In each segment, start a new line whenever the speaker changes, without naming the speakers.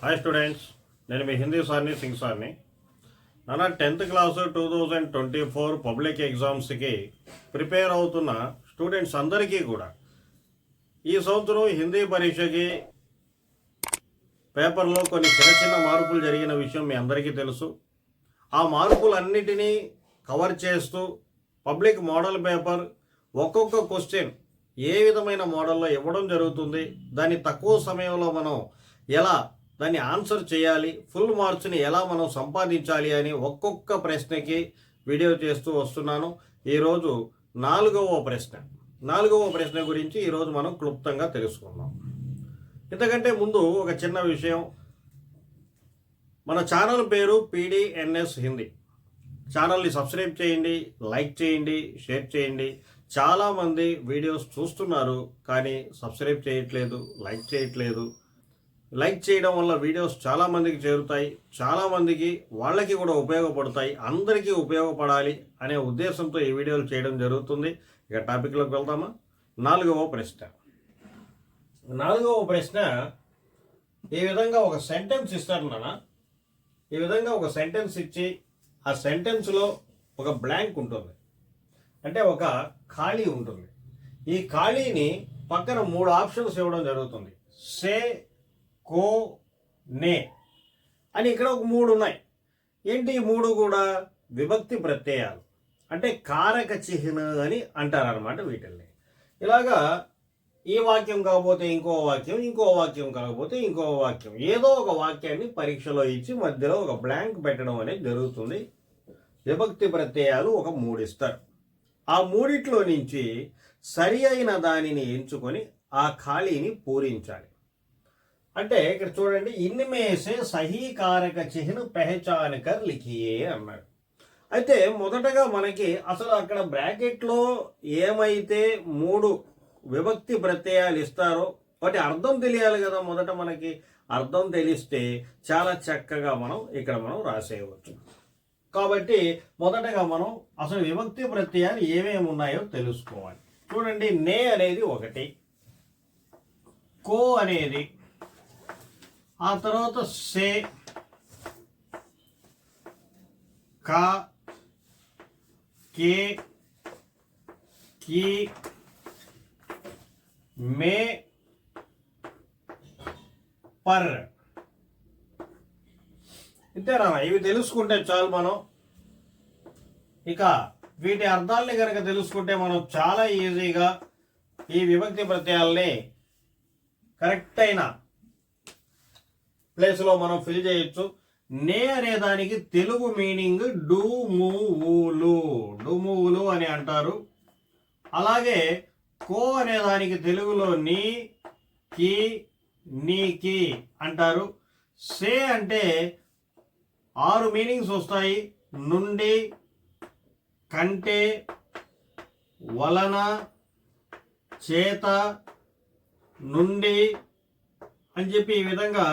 Hi students, నేను మీ హిందీ సార్ని సింగ్ సార్ని. నాన్న 10th క్లాసు 2024 పబ్లిక్ ఎగ్జామ్స్కి ప్రిపేర్ అవుతున్న స్టూడెంట్స్ అందరికీ కూడా ఈ సంవత్సరం హిందీ పరీక్షకి పేపర్లో కొన్ని చిన్న మార్పులు జరిగిన విషయం మీ అందరికీ తెలుసు. ఆ మార్పులన్నిటినీ కవర్ చేస్తూ పబ్లిక్ మోడల్ పేపర్ ఒక్కొక్క క్వశ్చన్ ఏ విధమైన మోడల్లో ఇవ్వడం జరుగుతుంది, దాన్ని తక్కువ సమయంలో మనం ఎలా దాన్ని ఆన్సర్ చేయాలి, ఫుల్ మార్క్స్ని ఎలా మనం సంపాదించాలి అని ఒక్కొక్క ప్రశ్నకి వీడియో చేస్తూ వస్తున్నాను. ఈరోజు నాలుగవ ప్రశ్న గురించి ఈరోజు మనం క్లుప్తంగా తెలుసుకుందాం. ఇంతకంటే ముందు ఒక చిన్న విషయం, మన ఛానల్ పేరు పీడీఎన్ఎస్ హిందీ. ఛానల్ని సబ్స్క్రైబ్ చేయండి, లైక్ చేయండి, షేర్ చేయండి. చాలామంది వీడియోస్ చూస్తున్నారు కానీ సబ్స్క్రైబ్ చేయట్లేదు, లైక్ చేయట్లేదు. లైక్ చేయడం వల్ల వీడియోస్ చాలామందికి చేరుతాయి, చాలామందికి వాళ్ళకి కూడా ఉపయోగపడతాయి, అందరికీ ఉపయోగపడాలి అనే ఉద్దేశంతో ఈ వీడియోలు చేయడం జరుగుతుంది. ఇక టాపిక్లోకి వెళ్దామా? నాలుగవ ప్రశ్న ఈ విధంగా ఒక సెంటెన్స్ ఇస్తారు నాన్న. ఈ విధంగా ఒక సెంటెన్స్ ఇచ్చి ఆ సెంటెన్స్లో ఒక బ్లాంక్ ఉంటుంది, అంటే ఒక ఖాళీ ఉంటుంది. ఈ ఖాళీని పక్కన 3 ఆప్షన్స్ ఇవ్వడం జరుగుతుంది. సే, కో, నే అని ఇక్కడ ఒక 3 ఉన్నాయి. ఏంటి ఈ 3 కూడా? విభక్తి ప్రత్యయాలు, అంటే కారక చిహ్న అని అంటారనమాట వీటిల్ని. ఇలాగా ఈ వాక్యం కాకపోతే ఇంకో వాక్యం, ఇంకో వాక్యం కాకపోతే ఇంకో వాక్యం, ఏదో ఒక వాక్యాన్ని పరీక్షలో ఇచ్చి మధ్యలో ఒక బ్లాంక్ పెట్టడం అనేది జరుగుతుంది. విభక్తి ప్రత్యయాలు ఒక 3 ఇస్తారు. ఆ 3 నుంచి సరి అయిన దానిని ఎంచుకొని ఆ ఖాళీని పూరించాలి. అంటే ఇక్కడ చూడండి, ఇన్మేసే సహీ కారక చిహ్న పెహచాన్ కర్ లిఖియే అన్నాడు. అయితే మొదటగా మనకి అసలు అక్కడ బ్రాకెట్లో ఏమైతే 3 విభక్తి ప్రత్యయాలు ఇస్తారో వాటి అర్థం తెలియాలి కదా. మొదట మనకి అర్థం తెలిస్తే చాలా చక్కగా మనం రాసేయవచ్చు. కాబట్టి మొదటగా మనం అసలు విభక్తి ప్రత్యయాలు ఏమేమి ఉన్నాయో తెలుసుకోవాలి. చూడండి, నే అనేది 1, కో అనేది, ఆ తర్వాత సే, కా, కే, కీ, మే, పర్. ఇంతేనా? ఇవి తెలుసుకుంటే చాలు మనం. ఇక వీటి అర్థాలని కనుక తెలుసుకుంటే మనం చాలా ఈజీగా ఈ విభక్తి ప్రత్యయాల్ని కరెక్ట్ అయిన ప్లేస్లో మనం ఫిల్ చేయొచ్చు. నే అనే దానికి తెలుగు మీనింగ్ డుమువులు అని అంటారు. అలాగే కో అనే దానికి తెలుగులో నీ, కి, నీకి అంటారు. సే అంటే 6 మీనింగ్స్ వస్తాయి. నుండి, కంటే, వలన, చేత, నుండి అని చెప్పి ఈ విధంగా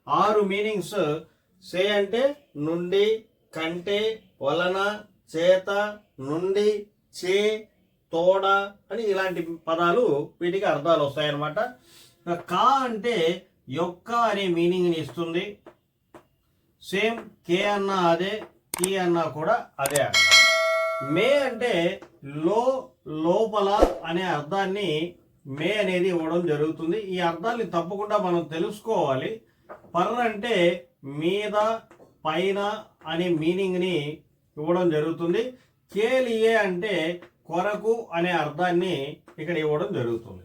6 మీనింగ్స్. సే అంటే నుండి, కంటే, వలన, చేత, నుండి, చే, తోడ అని ఇలాంటి పదాలు వీటికి అర్థాలు వస్తాయన్నమాట. కా అంటే యొక్క అనే మీనింగ్ని ఇస్తుంది. సేమ్ కే అన్నా అదే, కి అన్నా కూడా అదే అర్థం. మే అంటే లోపల అనే అర్థాన్ని మే అనేది ఇవ్వడం జరుగుతుంది. ఈ అర్థాన్ని తప్పకుండా మనం తెలుసుకోవాలి. పర్ అంటే మీద, పైన అనే మీనింగ్ని ఇవ్వడం జరుగుతుంది. కేలియే అంటే కొరకు అనే అర్థాన్ని ఇక్కడ ఇవ్వడం జరుగుతుంది.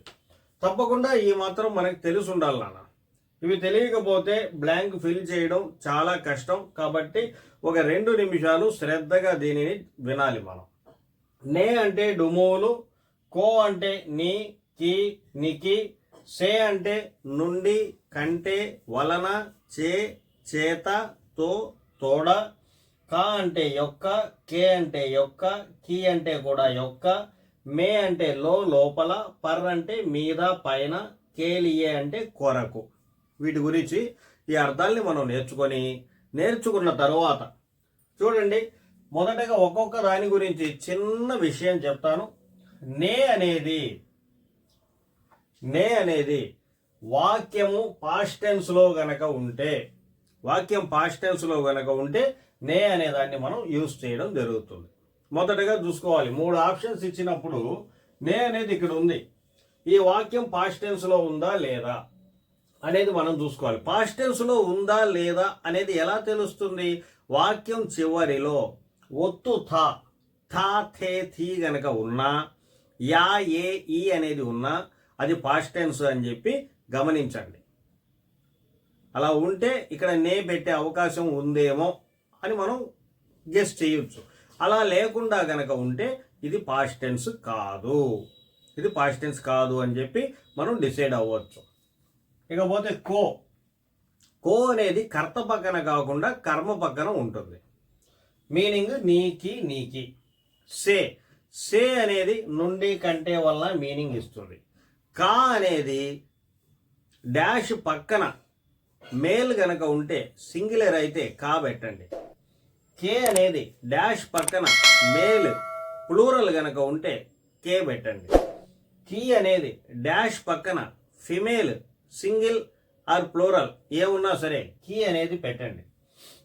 తప్పకుండా ఈ మాత్రం మనకు తెలిసి ఉండాలి నాన్న. ఇవి తెలియకపోతే బ్లాంక్ ఫిల్ చేయడం చాలా కష్టం. కాబట్టి ఒక 2 నిమిషాలు శ్రద్ధగా దీనిని వినాలి మనం. నే అంటే డుమోలు, కో అంటే నీ, కి, నికి, సే అంటే నుండి, కంటే, వలన, చే, చేత, తో, తోడ, కా అంటే యొక్క, కే అంటే యొక్క, కి అంటే కూడా యొక్క, మే అంటే లోపల, పర్ అంటే మీద, పైన, కేలియే అంటే కొరకు. వీటి గురించి ఈ అర్థాలని మనం నేర్చుకున్న తరువాత చూడండి, మొదటగా ఒక్కొక్క దాని గురించి చిన్న విషయం చెప్తాను. నే అనేది వాక్యము పాస్ట్ టెన్స్లో గనక ఉంటే, వాక్యం పాస్ట్ టెన్స్లో గనక ఉంటే నే అనే దాన్ని మనం యూజ్ చేయడం జరుగుతుంది. మొదటగా చూసుకోవాలి, 3 ఆప్షన్స్ ఇచ్చినప్పుడు నే అనేది ఇక్కడ ఉంది. ఈ వాక్యం పాస్ట్ టెన్స్లో ఉందా లేదా అనేది మనం చూసుకోవాలి. పాస్ట్ టెన్స్లో ఉందా లేదా అనేది ఎలా తెలుస్తుంది? వాక్యం చివరిలో ఒత్తు థా, థా థే థీ గనక ఉన్నా, యా ఏ ఈ అనేది ఉన్నా అది పాస్ట్ టెన్స్ అని చెప్పి గమనించండి. అలా ఉంటే ఇక్కడ నే పెట్టే అవకాశం ఉందేమో అని మనం గెస్ చేయొచ్చు. అలా లేకుండా గనక ఉంటే ఇది పాస్ట్ టెన్స్ కాదు, ఇది పాస్ట్ టెన్స్ కాదు అని చెప్పి మనం డిసైడ్ అవ్వచ్చు. ఇకపోతే కో, కో అనేది కర్త పక్కన కాకుండా కర్మ పక్కన ఉంటుంది. మీనింగ్ నీకి నీకి. సే, సే అనేది నుండి కంటే వల్ల మీనింగ్ ఇస్తుంది. కా అనేది డాష్ పక్కన మేల్ గనక ఉంటే సింగులర్ అయితే కా పెట్టండి. కే అనేది డాష్ పక్కన మేల్ ప్లూరల్ గనక ఉంటే కే పెట్టండి. కీ అనేది డాష్ పక్కన ఫిమేల్ సింగిల్ ఆర్ ప్లూరల్ ఏమున్నా సరే కీ అనేది పెట్టండి.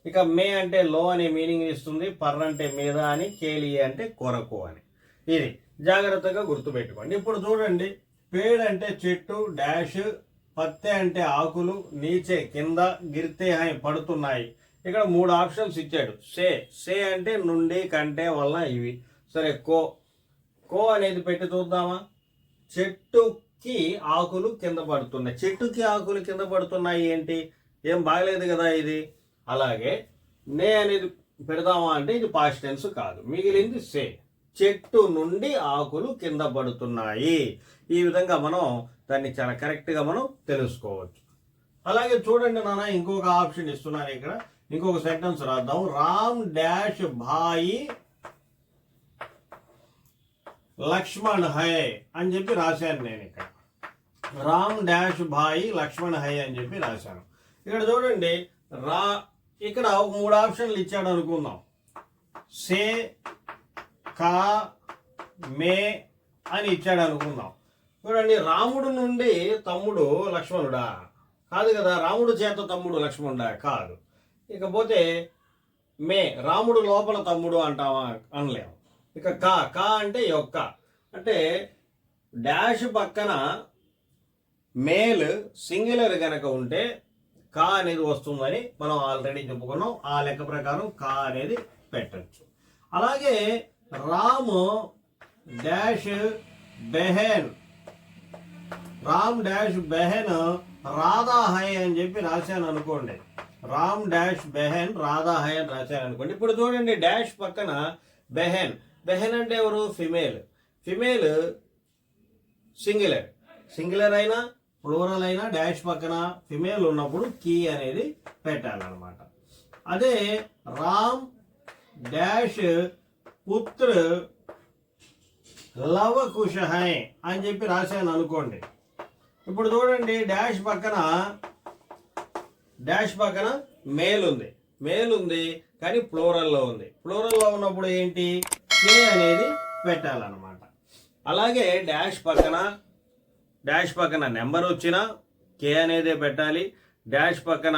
ఇక మే అంటే లో అనే మీనింగ్ ఇస్తుంది, పర్ అంటే మీద అని, కేలి అంటే కొరకు అని. ఇది జాగ్రత్తగా గుర్తుపెట్టుకోండి. ఇప్పుడు చూడండి, పేడ్ అంటే చెట్టు, డాష్, పత్తె అంటే ఆకులు, నీచే కింద, గిర్తే అని పడుతున్నాయి. ఇక్కడ 3 ఆప్షన్స్ ఇచ్చాడు. సే, సే అంటే నుండి కంటే వల్ల ఇవి. సరే, కో, కో అనేది పెట్టి చూద్దామా. చెట్టుకి ఆకులు కింద పడుతున్నాయి. చెట్టుకి ఆకులు కింద పడుతున్నాయి ఏంటి? ఏం బాగలేదు కదా ఇది. అలాగే నే అనేది పెడదామా అంటే ఇది పాస్ట్ టెన్స్ కాదు, మిగిలింది సే. చెట్టు నుండి ఆకులు కింద పడుతున్నాయి. ఈ విధంగా మనం దాన్ని చాలా కరెక్ట్గా మనం తెలుసుకోవచ్చు. అలాగే చూడండి నాన్న, ఇంకొక ఆప్షన్ ఇస్తున్నాను ఇక్కడ. ఇంకొక సెంటెన్స్ రాద్దాం. రామ్ డాష్ భాయి లక్ష్మణ్ హై అని చెప్పి రాశాను నేను ఇక్కడ. రామ్ డాష్ భాయి లక్ష్మణ్ హై అని చెప్పి రాశాను. ఇక్కడ చూడండి, ఇక్కడ 3 ఆప్షన్లు ఇచ్చాడు అనుకుందాం. సే, కా, మే అని ఇచ్చాడు అనుకుందాం. చూడండి, రాముడు నుండి తమ్ముడు లక్ష్మణుడా? కాదు కదా. రాముడు చేత తమ్ముడు లక్ష్మణుడా? కాదు. ఇకపోతే మే, రాముడు లోపల తమ్ముడు అంటావా? అనలేము. ఇక కా, కా అంటే యొక్క, అంటే డాష్ పక్కన మేల్ సింగులర్ గనక ఉంటే కా అనేది వస్తుందని మనం ఆల్రెడీ చెప్పుకున్నాం. ఆ లెక్క ప్రకారం కా అనేది పెట్టచ్చు. అలాగే రామ్ డాష్ బెహెన్, రామ్ డాష్ బెహెన్ రాధా హై అని చెప్పి రాశాను అనుకోండి. రామ్ డాష్ బెహెన్ రాధా హై అని రాశాను అనుకోండి. ఇప్పుడు చూడండి, డాష్ పక్కన బెహెన్, బెహెన్ అంటే ఎవరు? ఫిమేల్. ఫిమేల్ సింగులర్, సింగులర్ అయినా ప్లూరల్ అయినా డాష్ పక్కన ఫిమేల్ ఉన్నప్పుడు కీ అనేది పెట్టాలన్నమాట. అదే రామ్ డాష్ పుత్ర లవ కుష హై అని చెప్పి రాశాను అనుకోండి. ఇప్పుడు చూడండి, డాష్ పక్కన మేల్ ఉంది, మేల్ ఉంది కానీ ప్లూరల్లో ఉంది. ప్లూరల్లో ఉన్నప్పుడు ఏంటి? కే అనేది పెట్టాలన్నమాట. అలాగే డాష్ పక్కన నెంబర్ వచ్చినా కే అనేదే పెట్టాలి. డాష్ పక్కన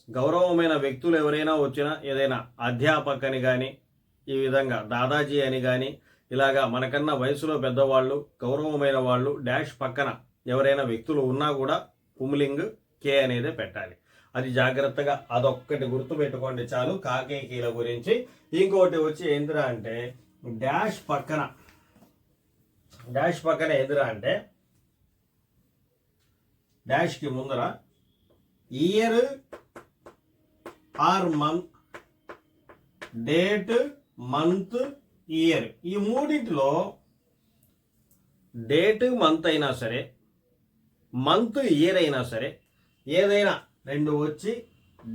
గౌరవమైన వ్యక్తులు ఎవరైనా వచ్చినా, ఏదైనా అధ్యాపకని కానీ, ఈ విధంగా దాదాజీ అని కానీ, ఇలాగా మనకన్నా వయసులో పెద్దవాళ్ళు, గౌరవమైన వాళ్ళు, డాష్ పక్కన ఎవరైనా వ్యక్తులు ఉన్నా కూడా పుంలింగ్ కే అనేదే పెట్టాలి. అది జాగ్రత్తగా అదొక్కటి గుర్తు పెట్టుకోండి చాలు కాకేకీల గురించి. ఇంకోటి వచ్చి ఏందిరా అంటే డాష్ పక్కన ఎదురా అంటే డాష్కి ముందర year are month, date, month, year, ఈ మూడింటిలో డేట్ మంత్ అయినా సరే, మంత్ ఇయర్ అయినా సరే, ఏదైనా 2 వచ్చి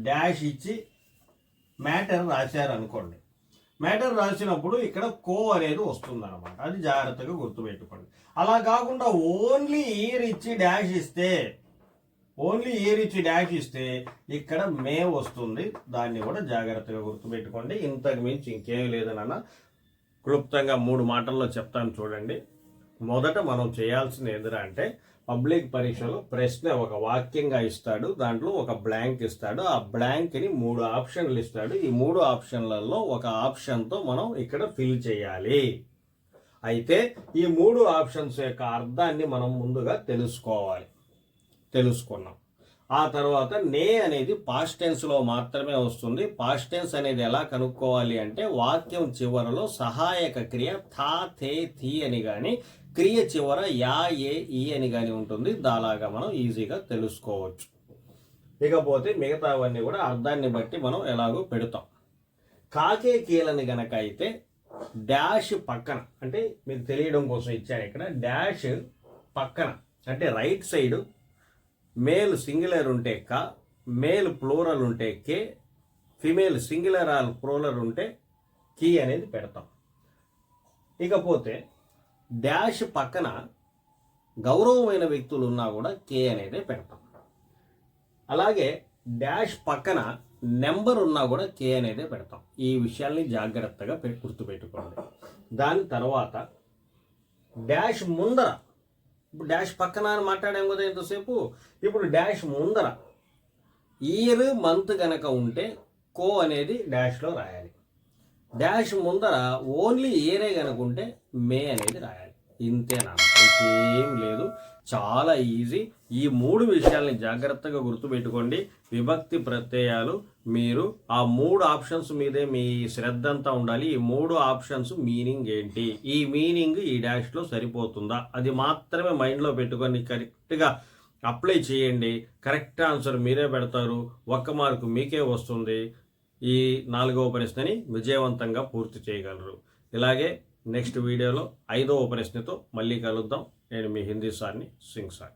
డాష్ ఇచ్చి మ్యాటర్ రాశారనుకోండి. మ్యాటర్ రాసినప్పుడు ఇక్కడ కో అనేది వస్తుంది అనమాట. అది జాగ్రత్తగా గుర్తుపెట్టుకోండి. అలా కాకుండా ఓన్లీ ఇయర్ ఇచ్చి డాష్ ఇస్తే ఇక్కడ మే వస్తుంది. దాన్ని కూడా జాగ్రత్తగా గుర్తుపెట్టుకోండి. ఇంతకు మించి ఇంకేం లేదనన్నా క్లుప్తంగా 3 మాటల్లో చెప్తాను చూడండి. మొదట మనం చేయాల్సింది ఏంటంటే పబ్లిక్ పరీక్షలో ప్రశ్న ఒక వాక్యంగా ఇస్తాడు, దాంట్లో ఒక బ్లాంక్ ఇస్తాడు, ఆ బ్లాంక్ని 3 ఆప్షన్లు ఇస్తాడు. ఈ 3 ఆప్షన్లలో ఒక ఆప్షన్తో మనం ఇక్కడ ఫిల్ చేయాలి. అయితే ఈ 3 ఆప్షన్స్ యొక్క అర్థాన్ని మనం ముందుగా తెలుసుకున్నాం. ఆ తర్వాత నే అనేది పాస్ట్ టెన్స్లో మాత్రమే వస్తుంది. పాస్ట్ టెన్స్ అనేది ఎలా కనుక్కోవాలి అంటే వాక్యం చివరలో సహాయక క్రియ థా, థే, థీ అని కానీ క్రియ చివర యా, ఏ, ఈ అని కానీ ఉంటుంది. దాలాగా మనం ఈజీగా తెలుసుకోవచ్చు. ఇకపోతే మిగతావన్నీ కూడా అర్థాన్ని బట్టి మనం ఎలాగో పెడతాం. కాకే కీలని గనక అయితే డాష్ పక్కన, అంటే మీకు తెలియడం కోసం ఇచ్చాను ఇక్కడ, డాష్ పక్కన అంటే రైట్ సైడ్ మేల్ సింగులర్ ఉంటే క, మేల్ ప్లూరల్ ఉంటే కే, ఫిమేల్ సింగులర్ ఆల్ ప్లూరల్ ఉంటే కీ అనేది పెడతాం. ఇకపోతే డాష్ పక్కన గౌరవమైన వ్యక్తులు ఉన్నా కూడా కే అనేది పెడతాం. అలాగే డాష్ పక్కన నెంబర్ ఉన్నా కూడా కే అనేది పెడతాం. ఈ విషయాల్ని జాగ్రత్తగా గుర్తుపెట్టుకోండి. దాని తర్వాత డాష్ ముందర, ఇప్పుడు డాష్ పక్కన అని మాట్లాడాం కదా ఎంతసేపు, ఇప్పుడు డాష్ ముందర ఇయర్ మంత్ గనక ఉంటే కో అనేది డాష్లో రాయాలి. డాష్ ముందర ఓన్లీ ఇయరే కనుక ఉంటే మే అనేది రాయాలి. ఇంతేనా, ఇంకేం లేదు, చాలా ఈజీ. ఈ 3 విషయాల్ని జాగ్రత్తగా గుర్తుపెట్టుకోండి. విభక్తి ప్రత్యయాలు మీరు ఆ 3 ఆప్షన్స్ మీదే మీ శ్రద్ధ అంతా ఉండాలి. ఈ 3 ఆప్షన్స్ మీనింగ్ ఏంటి, ఈ మీనింగ్ ఈ డాష్లో సరిపోతుందా, అది మాత్రమే మైండ్లో పెట్టుకొని కరెక్ట్గా అప్లై చేయండి. కరెక్ట్ ఆన్సర్ మీరే పెడతారు, 1 మార్కు మీకే వస్తుంది. ఈ 4వ ప్రశ్నని విజయవంతంగా పూర్తి చేయగలరు. ఇలాగే నెక్స్ట్ వీడియోలో 5వ ప్రశ్నతో మళ్ళీ కలుద్దాం. నేను మీ హిందీ సార్ని, సింగ్ సార్.